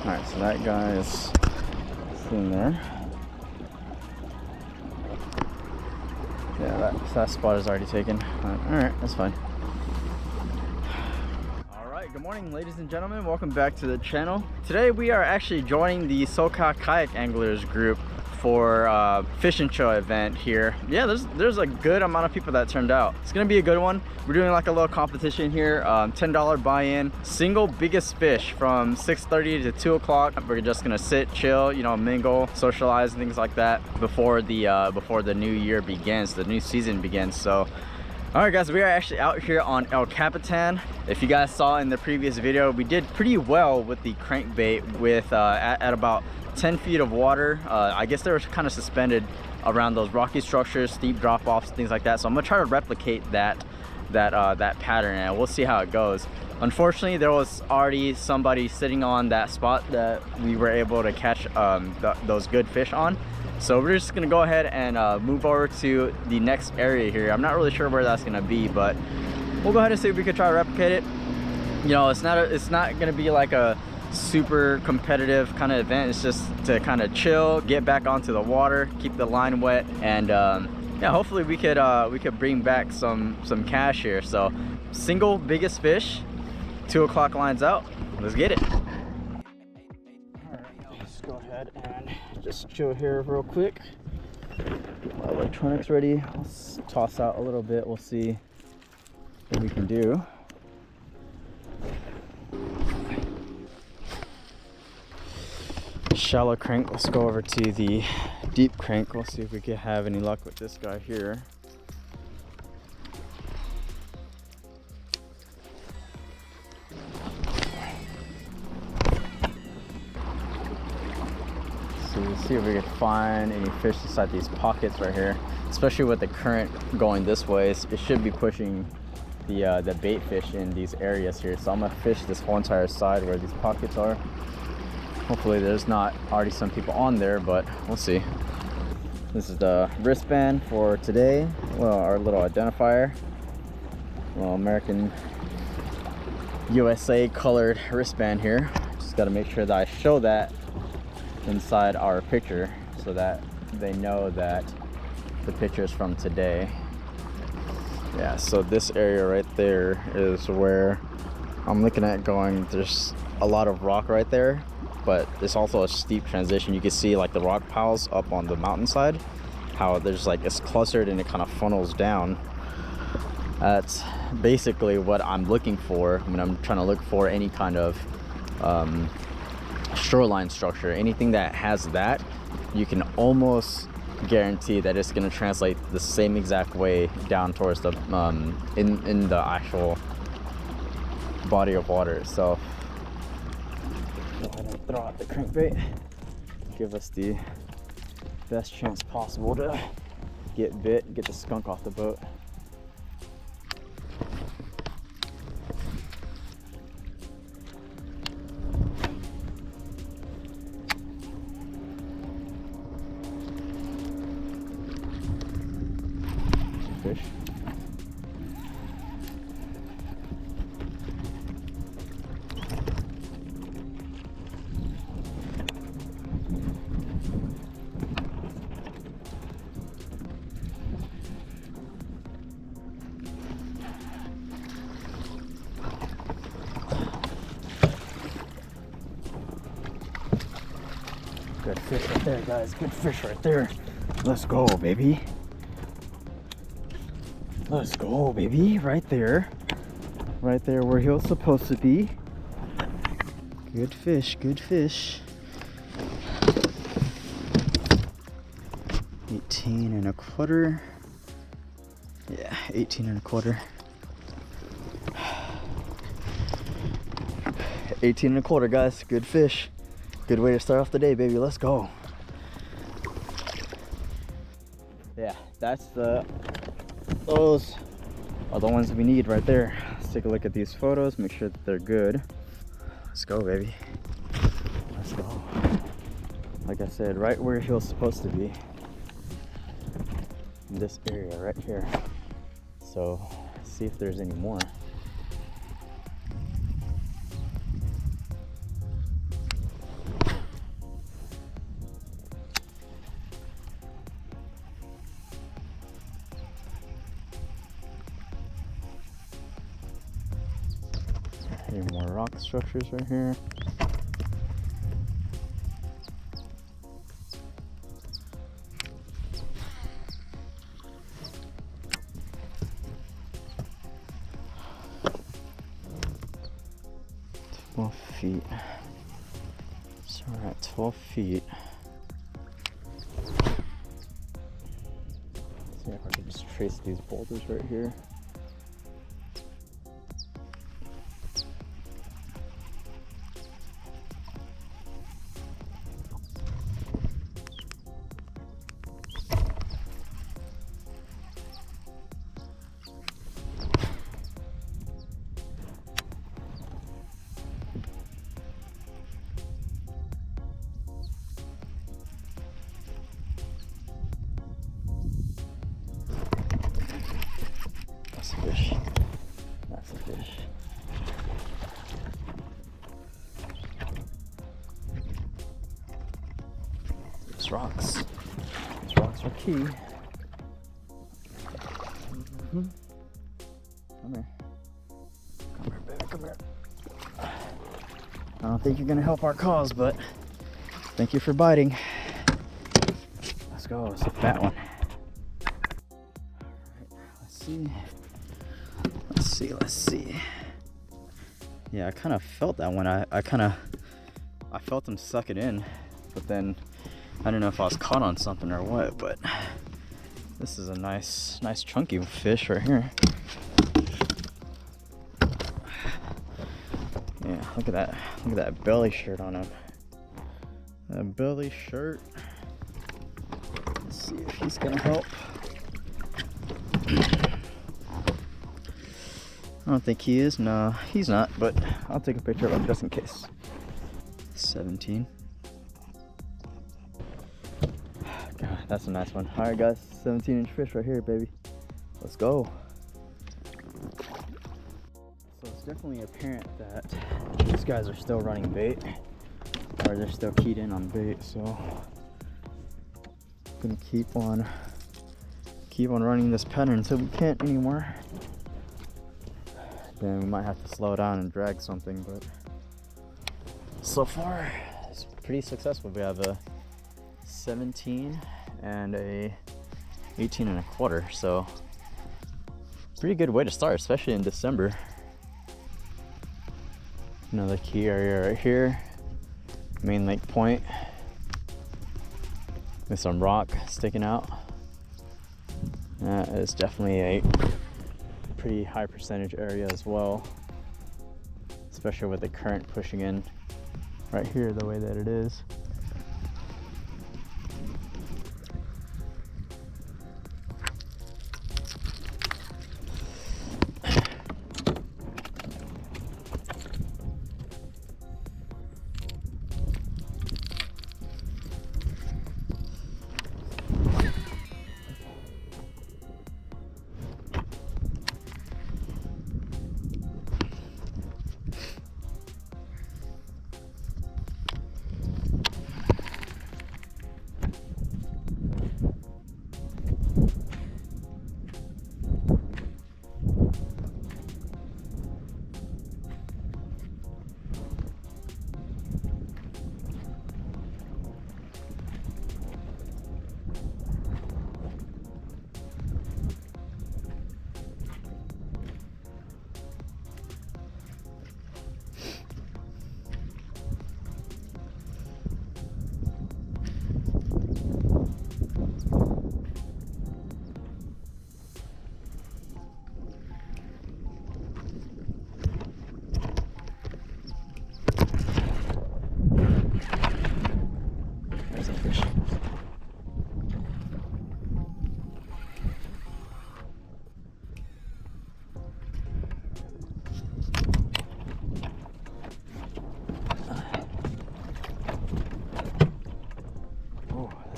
Alright, so that guy is in there. Yeah, that spot is already taken. Alright, that's fine. Alright, good morning ladies and gentlemen. Welcome back to the channel. Today we are actually joining the Socal Kayak Anglers group for fish and chill event here. Yeah, there's a good amount of people that turned out. It's gonna be a good one. We're doing like a little competition here. $10 buy-in, single biggest fish from 6:30 to 2 o'clock. We're just gonna sit, chill, you know, mingle, socialize, and things like that before the new year begins, the new season begins. So alright guys, we are actually out here on El Capitan. If you guys saw in the previous video, we did pretty well with the crankbait with at about 10 feet of water. I guess they were kind of suspended around those rocky structures, steep drop-offs, things like that. So I'm gonna try to replicate that pattern, and we'll see how it goes. Unfortunately, there was already somebody sitting on that spot that we were able to catch those good fish on. So we're just gonna go ahead and move over to the next area here. I'm not really sure where that's gonna be, but we'll go ahead and see if we could try to replicate it. You know, it's not gonna be like a super competitive kind of event. It's just to kind of chill, get back onto the water, keep the line wet, and yeah, hopefully we could bring back some cash here. So single biggest fish, 2 o'clock lines out. Let's get it. All right, let's go ahead and just chill here real quick. My electronics ready. Let's toss out a little bit. We'll see what we can do. Shallow crank. Let's go over to the deep crank. We'll see if we can have any luck with this guy here. So we'll see if we can find any fish inside these pockets right here, especially with the current going this way. It should be pushing the bait fish in these areas here. So I'm gonna fish this whole entire side where these pockets are. Hopefully there's not already some people on there, but we'll see. This is the wristband for today. Well, our little identifier. Well, American USA colored wristband here. Just got to make sure that I show that inside our picture so that they know that the picture is from today. Yeah, so this area right there is where I'm looking at going. There's a lot of rock right there, but there's also a steep transition. You can see like the rock piles up on the mountainside, how there's like it's clustered and it kind of funnels down. That's basically what I'm looking for. I mean, I'm trying to look for any kind of shoreline structure. Anything that has that, you can almost guarantee that it's going to translate the same exact way down towards the in the actual body of water. So go ahead and throw out the crankbait, give us the best chance possible to get bit, get the skunk off the boat. Fish. Good fish right there, guys. Good fish right there. Let's go, baby. Let's go, baby. Right there. Right there where he was supposed to be. Good fish, good fish. 18 1/4. Yeah, 18 1/4. 18 1/4, guys. Good fish. Good way to start off the day, baby. Let's go. Yeah, those are the ones we need right there. Let's take a look at these photos, make sure that they're good. Let's go, baby. Let's go. Like I said, right where he was supposed to be. In this area right here. So, let's see if there's any more. Any more rock structures right here. Feet. So we're at 12 feet. See if I can just trace these boulders right here. Fish. That's a fish. These rocks. These rocks are key. Come here. Come here, baby. Come here. I don't think you're gonna help our cause, but thank you for biting. Let's go. It's a fat one. Alright, let's see. Yeah, I kind of felt that one. I felt him suck it in, but then I don't know if I was caught on something or what, but this is a nice chunky fish right here. Yeah, look at that belly shirt on him. That belly shirt. Let's see if he's gonna help. I don't think he is. No, he's not, but I'll take a picture of him just in case. 17. God, that's a nice one. All right, guys, 17-inch fish right here, baby. Let's go. So it's definitely apparent that these guys are still running bait, or they're still keyed in on bait. So I'm gonna keep on running this pattern until we can't anymore. Then we might have to slow down and drag something, but so far it's pretty successful. We have a 17 and a 18.25, so pretty good way to start, especially in December. Another key area right here, main lake point, with some rock sticking out. That is definitely a pretty high percentage area as well, especially with the current pushing in right here the way that it is.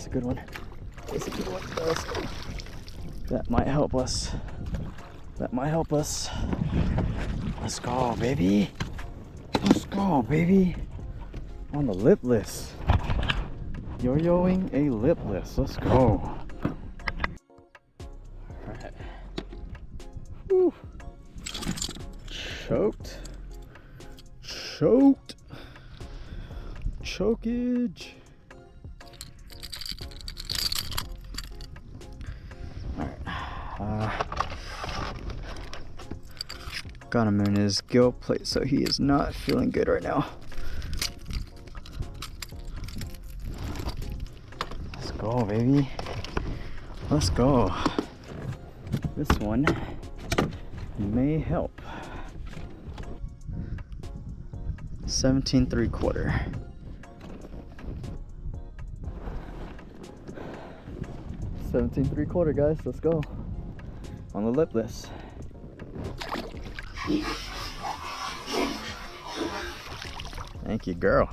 A good one. It's a good one. Let's go. That might help us. That might help us. Let's go, baby. Let's go, baby. On the lipless. Yo-yoing a lipless. Let's go. Alright. Whew. Choked. choked. Chokeage. Alright. Got him in his gill plate, so he is not feeling good right now. Let's go, baby. Let's go. This one may help. 17 3/4. 17 3/4, guys. Let's go on the Lipless. Thank you, girl.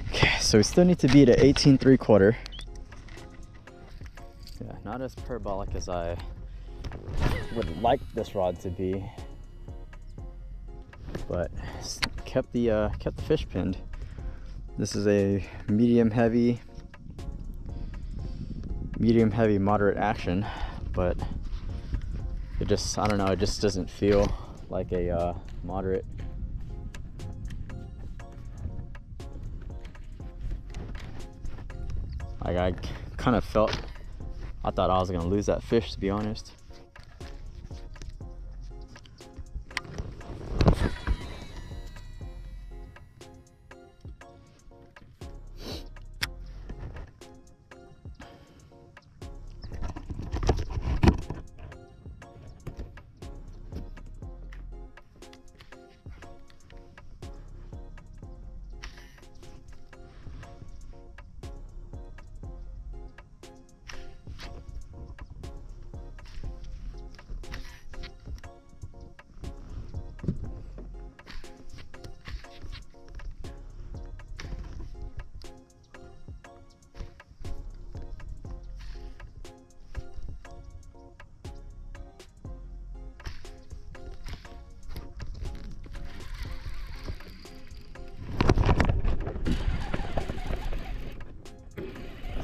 Okay, so we still need to beat at 18 3/4. Yeah, not as parabolic as I would like this rod to be, but kept the fish pinned. This is a medium heavy, moderate action, but it just, I don't know, it just doesn't feel like a moderate. Like, I kind of felt, I thought I was gonna lose that fish, to be honest.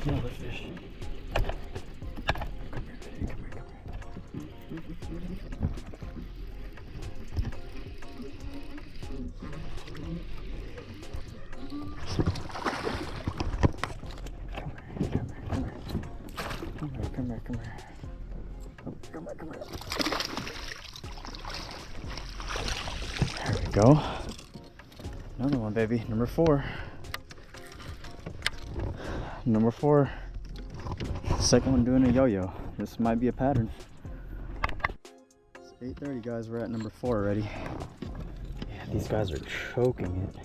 Another fish. Come here. There we go. Another one, baby. Number 4. Number 4. Second one doing a yo-yo. This might be a pattern. It's 8:30, guys. We're at number 4 already. Yeah, these guys are choking it.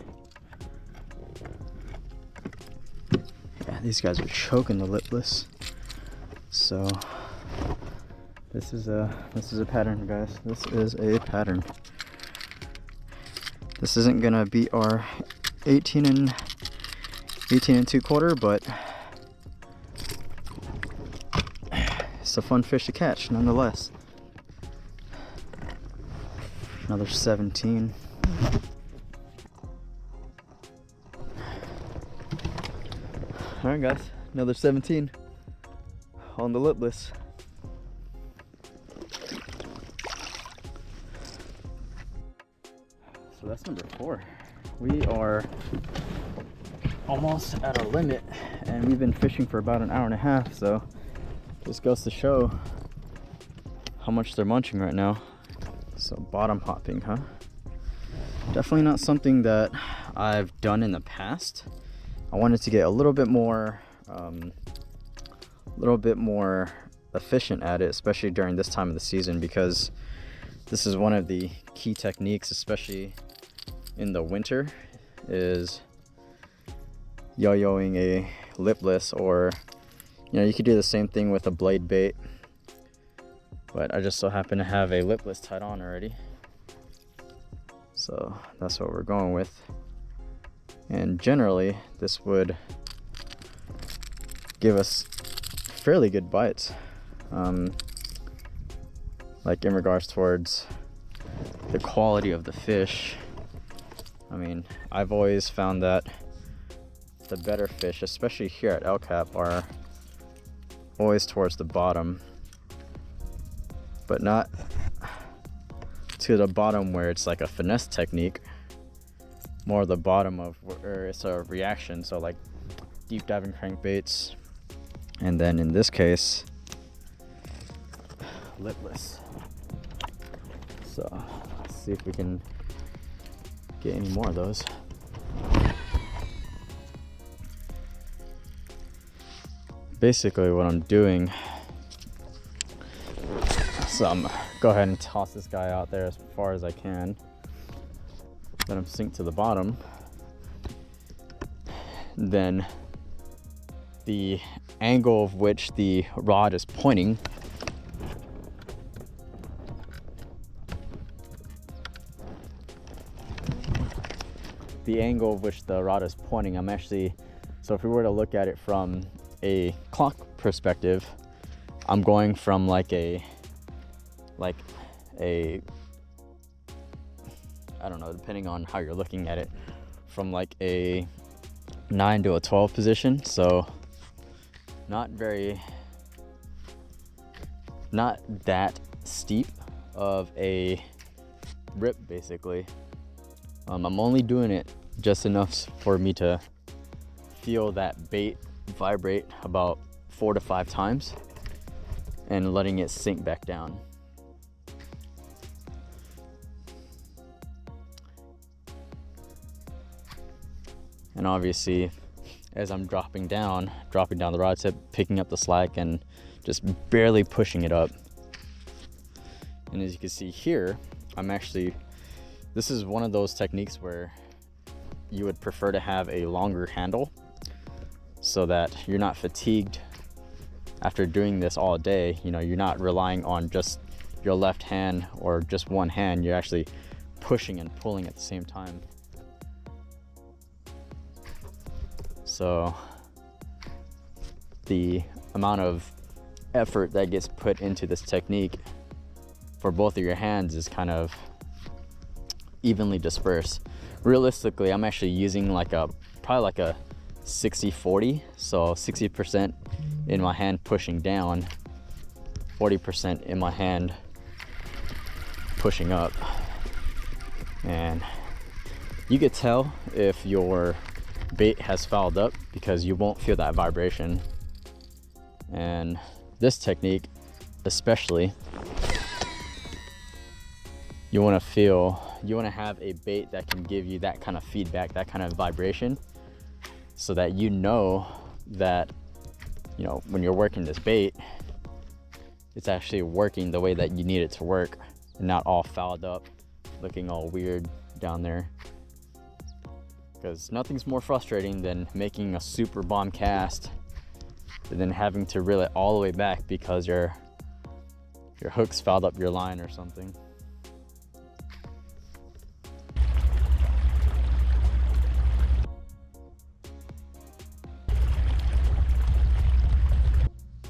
Yeah, these guys are choking the Lipless. So this is a pattern, guys. This is a pattern. This isn't gonna beat our 18 and 2/4, but it's a fun fish to catch nonetheless. Another 17. All right, guys, another 17 on the Lipless. So that's number 4. We are almost at our limit, and we've been fishing for about an hour and a half, so this goes to show how much they're munching right now. So bottom hopping, huh? Definitely not something that I've done in the past. I wanted to get a little bit more efficient at it, especially during this time of the season, because this is one of the key techniques, especially in the winter, is yo-yoing a Lipless, or you could do the same thing with a blade bait, but I just so happen to have a Lipless tied on already, so that's what we're going with. And generally this would give us fairly good bites, like in regards towards the quality of the fish. I mean, I've always found that the better fish, especially here at El Cap, are always towards the bottom, but not to the bottom where it's like a finesse technique, more the bottom of where it's a reaction, so like deep diving crankbaits, and then in this case Lipless. So let's see if we can get any more of those. Basically what I'm doing, so I'm go ahead and toss this guy out there as far as I can, let him sink to the bottom. Then the angle of which the rod is pointing, I'm actually, so if we were to look at it from a clock perspective, I'm going from like a I don't know, depending on how you're looking at it, from like a 9 to a 12 position. So not that steep of a rip basically. I'm only doing it just enough for me to feel that bait vibrate about 4 to 5 times and letting it sink back down. And obviously, as I'm dropping down the rod tip, picking up the slack and just barely pushing it up. And as you can see here, this is one of those techniques where you would prefer to have a longer handle so that you're not fatigued after doing this all day. You know, you're not relying on just your left hand or just one hand. You're actually pushing and pulling at the same time. So the amount of effort that gets put into this technique for both of your hands is kind of evenly dispersed. Realistically, I'm actually using probably like a 60-40, so 60% in my hand pushing down, 40% in my hand pushing up. And you could tell if your bait has fouled up because you won't feel that vibration. And this technique especially, you want to have a bait that can give you that kind of feedback, that kind of vibration, so that you know that, you know, when you're working this bait, it's actually working the way that you need it to work and not all fouled up, looking all weird down there. Because nothing's more frustrating than making a super bomb cast and then having to reel it all the way back because your hook's fouled up your line or something.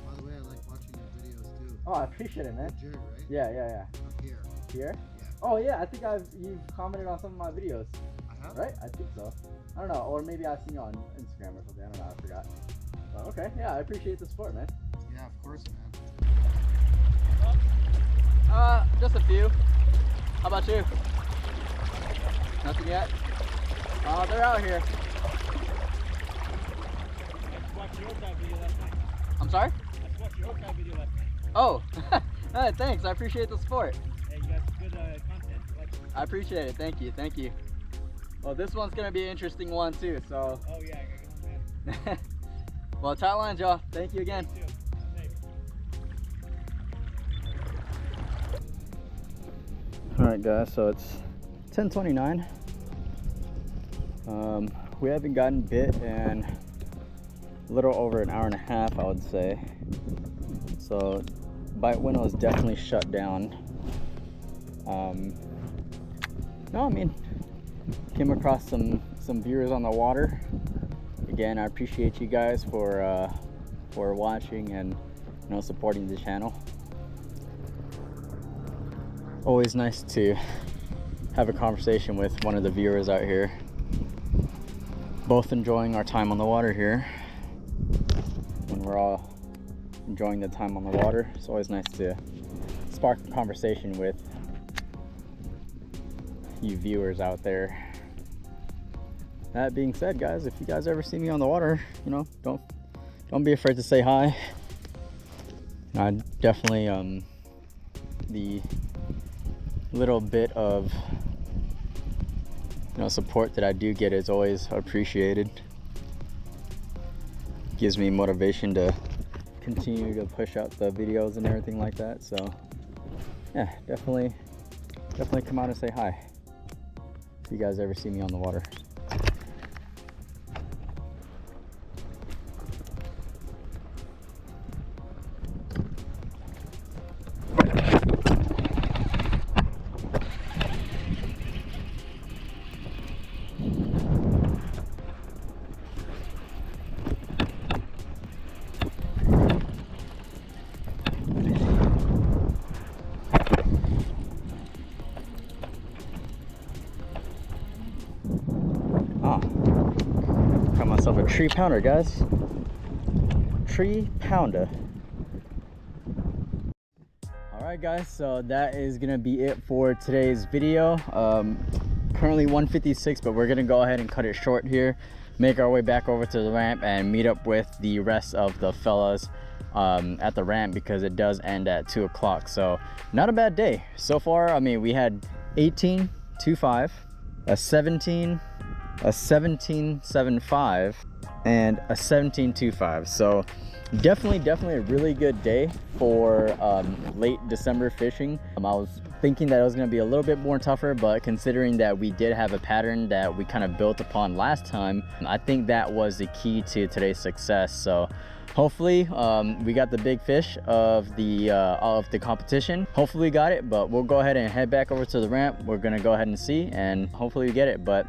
By the way, I like watching your videos too. Oh, I appreciate it, man. Jared, right? Yeah. Up here. Here? Yeah. Oh yeah, I think you've commented on some of my videos. I have? Right? I think so. I don't know, or maybe I've seen you on Instagram or something. I don't know, I forgot. But okay, yeah, I appreciate the support, man. Yeah, of course, man. Just a few. How about you? Nothing yet? They're out here. I just watched your Yo-Zuri video last night. I'm sorry? I just watched your Yo-Zuri video last night. Oh, thanks. I appreciate the support. Hey, you got some good content. I like it. I appreciate it. Thank you. Well, this one's gonna be an interesting one too, so. Oh yeah, I gotta go, man. Well, tight lines, y'all. Thank you again. You too. Thanks. All right, guys. So it's 10:29. We haven't gotten bit in a little over an hour and a half, I would say. So bite window is definitely shut down. No, I mean, came across some viewers on the water. Again, I appreciate you guys for watching and, you know, supporting the channel. Always nice to have a conversation with one of the viewers out here. Both enjoying our time on the water here. When we're all enjoying the time on the water, it's always nice to spark a conversation with you viewers out there. that being said, guys, if you guys ever see me on the water, you know, don't be afraid to say hi. I definitely the little bit of, you know, support that I do get is always appreciated. Gives me motivation to continue to push out the videos and everything like that. So yeah, definitely come out and say hi if you guys ever see me on the water. Got myself a tree pounder, guys. Tree pounder. Alright guys, so that is gonna be it for today's video. Currently 1:56, but we're gonna go ahead and cut it short here, make our way back over to the ramp and meet up with the rest of the fellas at the ramp, because it does end at 2 o'clock. So not a bad day so far. I mean, we had 18.25, a 17, a 17.75, and a 17.25. So definitely a really good day for late December fishing. I was thinking that it was going to be a little bit more tougher, but considering that we did have a pattern that we kind of built upon last time, I think that was the key to today's success. So hopefully we got the big fish of the competition. Hopefully we got it, but we'll go ahead and head back over to the ramp. We're gonna go ahead and see, and hopefully we get it. But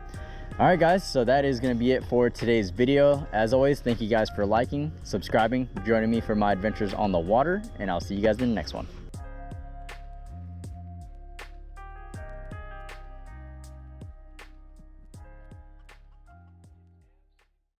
all right guys, so that is gonna be it for today's video. As always, thank you guys for liking, subscribing, joining me for my adventures on the water, and I'll see you guys in the next one.